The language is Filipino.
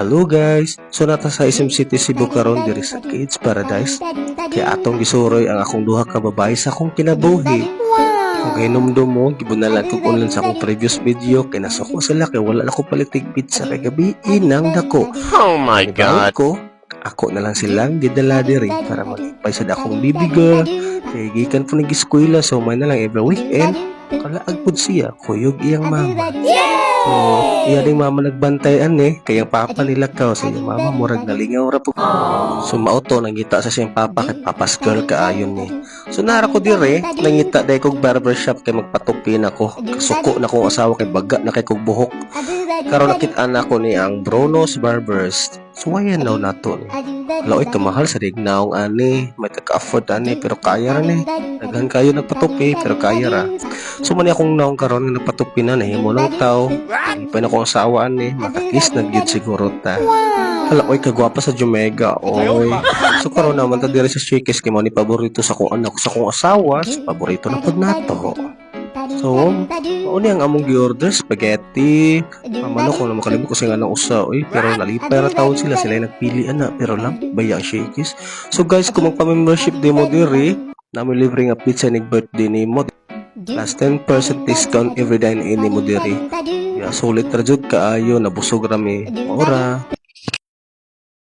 Hello guys! So nata sa SM City Cebu karon diri sa Kids Paradise. Kaya atong gisuroy ang akong duha ka babae sa akong kinabuhi. Kung hinumdum mo, gibunalan ko online sa akong previous video kay nasuko sila kay wala na ko palitig pizza kay gabi inang dako. Oh my God! Ko, ako na lang silang gidala diri para magpay sa akong baby girl. Kay gikan po nag-eskwela so may na lang every weekend. Kalaag pud siya, kuyog iyang mama. So, iya ring mama nagbantayan kaya papa nila ka sa iyang mama murag nalingaw ra po. So mauto nangita sa siyang papa kay papas girl kaayon ni. So nara ko dire, nangita dai kog barbershop kay magpatupin ako. Kasuko na kong asawa kay baga na kay kog buhok. Karon nakit-an ako ni ang Bruno's Barbers. So ayan daw nato ni. Laoy kamahal sa dignaong ani, may taka-afford ani pero kaya ra ni. Daghan kayo nagpatupi pero kaya ra. So man akong naong karon nga nagpatupi na nahimo ng tao. Pa na akong asawa ani, makakis na gyud siguro ta. Hala, oy kagwapa sa Jumega, oy. So karon naman ta diri sa Shakes kay mo ni paborito sa akong anak sa akong asawa, so paborito na pud nato. So, mauni ang among gi-order spaghetti. Mamano ko na makalimot ko sa nga ng usa, oy, pero nalipay ra taon sila yung nagpili ana, pero lang baya ang Shakes. So guys, kung magpa-membership demo diri, namin libre nga pizza nig birthday nimo. Plus 10% discount every dine in mo diri. Ya sulit ra jud kaayo nabusog rami. Ora.